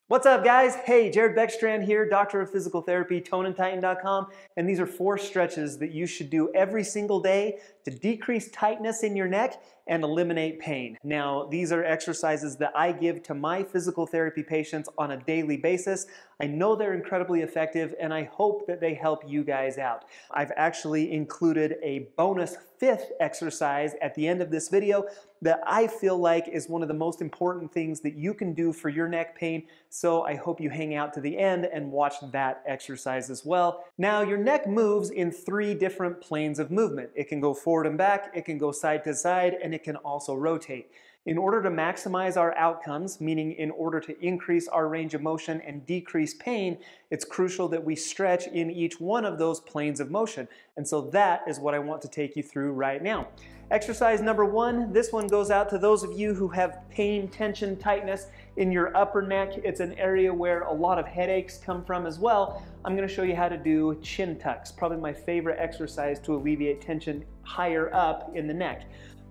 What's up, guys? Hey, Jared Beckstrand here, Doctor of Physical Therapy, toneandtighten.com, and these are 4 stretches that you should do every single day to decrease tightness in your neck and eliminate pain. Now, these are exercises that I give to my physical therapy patients on a daily basis. I know they're incredibly effective, and I hope that they help you guys out. I've actually included a bonus 5th exercise at the end of this video that I feel like is one of the most important things that you can do for your neck pain. So I hope you hang out to the end and watch that exercise as well. Now, your neck moves in 3 different planes of movement. It can go forward and back, it can go side to side, and it can also rotate. In order to maximize our outcomes, meaning in order to increase our range of motion and decrease pain, it's crucial that we stretch in each one of those planes of motion. And so that is what I want to take you through right now. Exercise number 1, this one goes out to those of you who have pain, tension, tightness in your upper neck. It's an area where a lot of headaches come from as well. I'm going to show you how to do chin tucks, probably my favorite exercise to alleviate tension higher up in the neck.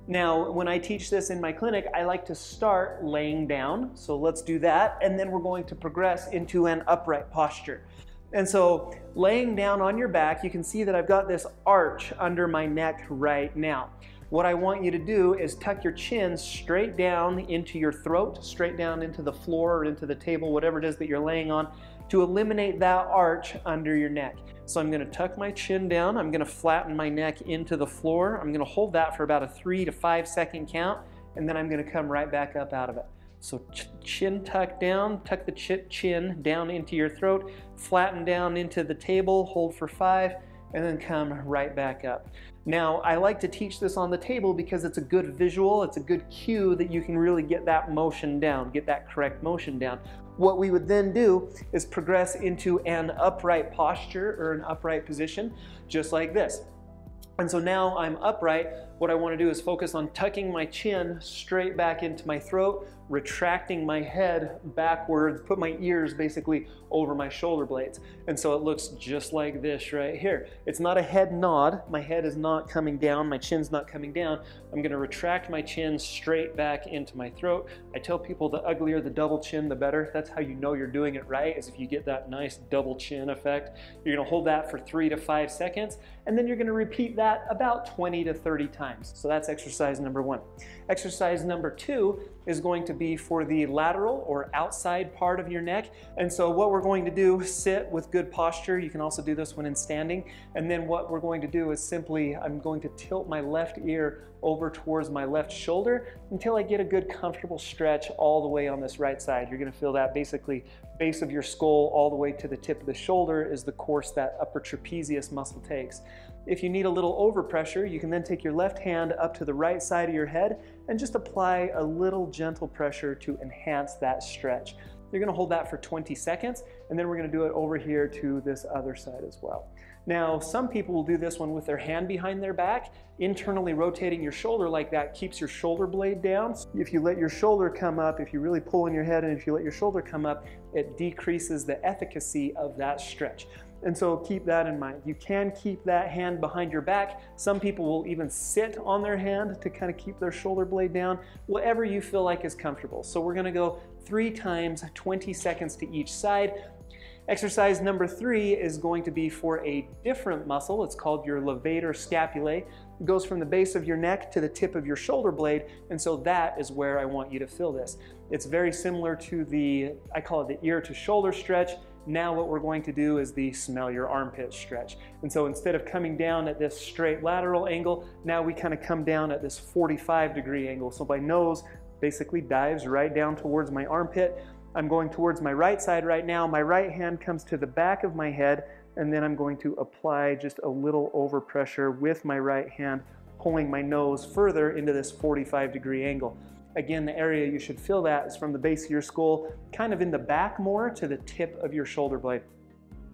Now, when I teach this in my clinic, I like to start laying down. So let's do that. And then we're going to progress into an upright posture. And so laying down on your back, you can see that I've got this arch under my neck right now. What I want you to do is tuck your chin straight down into your throat, straight down into the floor or into the table, whatever it is that you're laying on, to eliminate that arch under your neck. So I'm going to tuck my chin down, I'm going to flatten my neck into the floor, I'm going to hold that for about a 3 to 5 second count, and then I'm going to come right back up out of it. So chin tuck down, tuck the chin down into your throat, flatten down into the table, hold for 5, and then come right back up. Now, I like to teach this on the table because it's a good visual, it's a good cue that you can really get that motion down, get that correct motion down. What we would then do is progress into an upright posture or an upright position, just like this. And so now I'm upright. What I want to do is focus on tucking my chin straight back into my throat, retracting my head backwards, put my ears basically over my shoulder blades. And so it looks just like this right here. It's not a head nod. My head is not coming down. My chin's not coming down. I'm going to retract my chin straight back into my throat. I tell people the uglier the double chin, the better. That's how you know you're doing it right, is if you get that nice double chin effect. You're going to hold that for 3 to 5 seconds, and then you're going to repeat that about 20 to 30 times. So that's exercise number 1. Exercise number 2 is going to be for the lateral or outside part of your neck. And so what we're going to do, sit with good posture. You can also do this when in standing. And then what we're going to do is simply, I'm going to tilt my left ear over towards my left shoulder until I get a good comfortable stretch all the way on this right side. You're going to feel that basically base of your skull all the way to the tip of the shoulder is the course that upper trapezius muscle takes. If you need a little overpressure, you can then take your left hand up to the right side of your head and just apply a little gentle pressure to enhance that stretch. You're going to hold that for 20 seconds, and then we're going to do it over here to this other side as well. Now, some people will do this one with their hand behind their back. Internally rotating your shoulder like that keeps your shoulder blade down. If you let your shoulder come up, if you really pull in your head, and if you let your shoulder come up, it decreases the efficacy of that stretch. And so keep that in mind. You can keep that hand behind your back. Some people will even sit on their hand to kind of keep their shoulder blade down, whatever you feel like is comfortable. So we're going to go 3 times, 20 seconds to each side. Exercise number 3 is going to be for a different muscle. It's called your levator scapulae. It goes from the base of your neck to the tip of your shoulder blade, and so that is where I want you to feel this. It's very similar to the, I call it the ear to shoulder stretch. Now what we're going to do is the smell your armpit stretch. And so instead of coming down at this straight lateral angle, now we kind of come down at this 45-degree angle. So my nose basically dives right down towards my armpit. I'm going towards my right side right now. My right hand comes to the back of my head, and then I'm going to apply just a little overpressure with my right hand, pulling my nose further into this 45-degree angle. Again, the area you should feel that is from the base of your skull, kind of in the back more to the tip of your shoulder blade.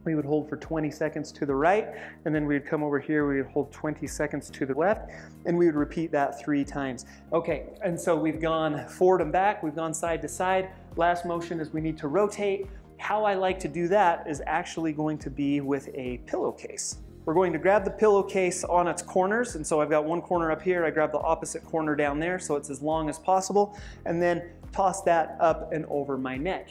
We would hold for 20 seconds to the right, and then we'd come over here, we would hold 20 seconds to the left, and we would repeat that 3 times. Okay, and so we've gone forward and back, we've gone side to side. Last motion is we need to rotate. How I like to do that is actually going to be with a pillowcase. We're going to grab the pillowcase on its corners, and so I've got one corner up here, I grab the opposite corner down there so it's as long as possible, and then toss that up and over my neck.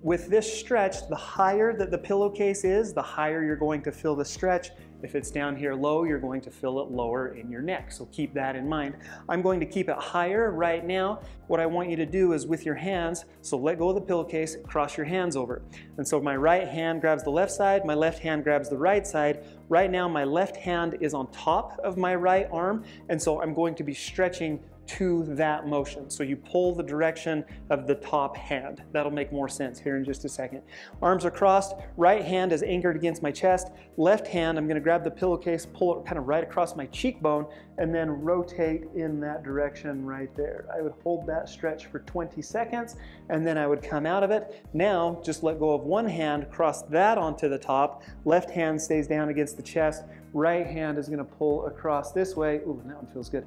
with this stretch, the higher that the pillowcase is, the higher you're going to feel the stretch. If it's down here low, you're going to feel it lower in your neck. So keep that in mind. I'm going to keep it higher right now. What I want you to do is with your hands, so let go of the pillowcase, cross your hands over. And so my right hand grabs the left side, my left hand grabs the right side. Right now, my left hand is on top of my right arm, and so I'm going to be stretching to that motion. So you pull the direction of the top hand. That'll make more sense here in just a second. Arms are crossed, right hand is anchored against my chest, left hand, I'm gonna grab the pillowcase, pull it kind of right across my cheekbone, and then rotate in that direction right there. I would hold that stretch for 20 seconds, and then I would come out of it. Now, just let go of one hand, cross that onto the top, left hand stays down against the chest, right hand is gonna pull across this way, ooh, that one feels good,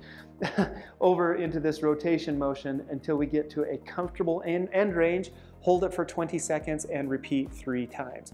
over into this rotation motion until we get to a comfortable end range. Hold it for 20 seconds and repeat 3 times.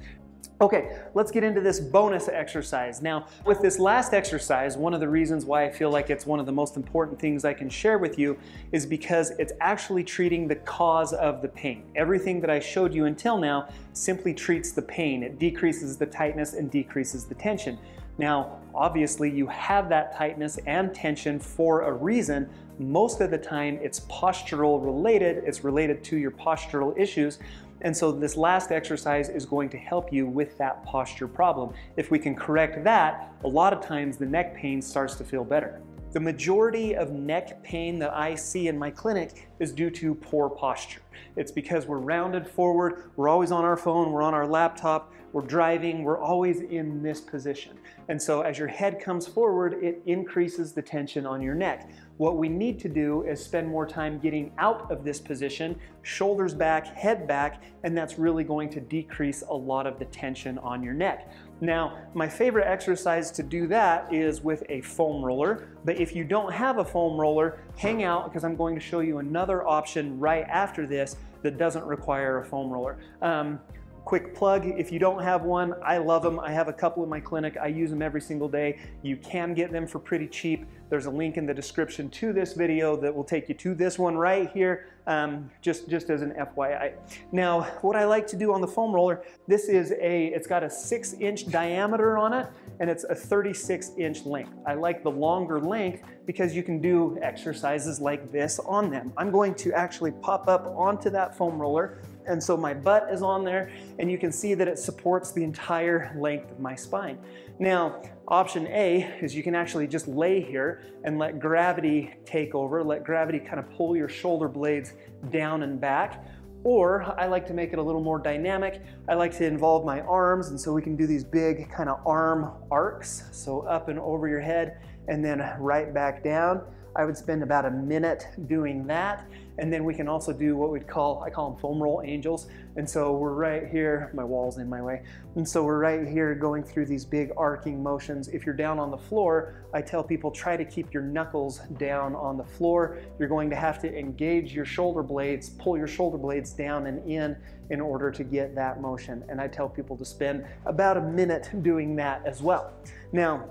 Okay, let's get into this bonus exercise. Now, with this last exercise, one of the reasons why I feel like it's one of the most important things I can share with you is because it's actually treating the cause of the pain. Everything that I showed you until now simply treats the pain. It decreases the tightness and decreases the tension. Now, obviously you have that tightness and tension for a reason. Most of the time it's postural related, it's related to your postural issues. And so this last exercise is going to help you with that posture problem. If we can correct that, a lot of times the neck pain starts to feel better. The majority of neck pain that I see in my clinic is due to poor posture. It's because we're rounded forward, we're always on our phone, we're on our laptop, we're driving, we're always in this position. And so as your head comes forward, it increases the tension on your neck. What we need to do is spend more time getting out of this position, shoulders back, head back, and that's really going to decrease a lot of the tension on your neck. Now, my favorite exercise to do that is with a foam roller, but if you don't have a foam roller, hang out because I'm going to show you another option right after this that doesn't require a foam roller. Quick plug, if you don't have one, I love them. I have a couple in my clinic. I use them every single day. You can get them for pretty cheap. There's a link in the description to this video that will take you to this one right here, just as an FYI. Now, what I like to do on the foam roller, it's got a 6-inch diameter on it, and it's a 36-inch length. I like the longer length because you can do exercises like this on them. I'm going to actually pop up onto that foam roller, and so my butt is on there, and you can see that it supports the entire length of my spine. Now, option A is you can actually just lay here and let gravity take over, let gravity kind of pull your shoulder blades down and back. Or I like to make it a little more dynamic. I like to involve my arms, and so we can do these big kind of arm arcs. So up and over your head and then right back down. I would spend about a minute doing that. And then we can also do what I call them foam roll angels. And so we're right here, my wall's in my way. And so we're right here going through these big arcing motions. If you're down on the floor, I tell people try to keep your knuckles down on the floor. You're going to have to engage your shoulder blades, pull your shoulder blades down and in order to get that motion. And I tell people to spend about a minute doing that as well. Now,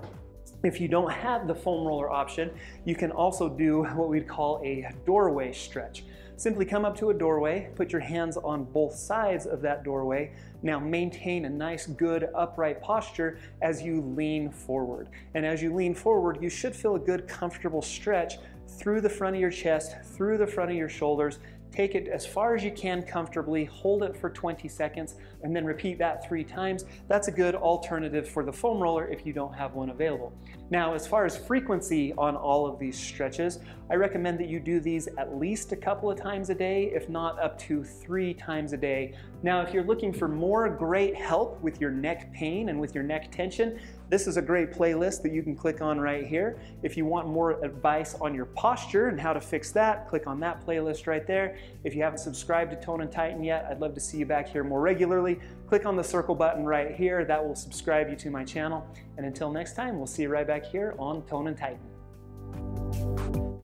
if you don't have the foam roller option, you can also do what we'd call a doorway stretch. Simply come up to a doorway, put your hands on both sides of that doorway. Now maintain a nice, good, upright posture as you lean forward. And as you lean forward, you should feel a good, comfortable stretch through the front of your chest, through the front of your shoulders. Take it as far as you can comfortably, hold it for 20 seconds, and then repeat that 3 times. That's a good alternative for the foam roller if you don't have one available. Now, as far as frequency on all of these stretches, I recommend that you do these at least a couple of times a day, if not up to 3 times a day. Now, if you're looking for more great help with your neck pain and with your neck tension, this is a great playlist that you can click on right here. If you want more advice on your posture and how to fix that, click on that playlist right there. If you haven't subscribed to Tone and Tighten yet, I'd love to see you back here more regularly. Click on the circle button right here. That will subscribe you to my channel. And until next time, we'll see you right back here on Tone and Tighten.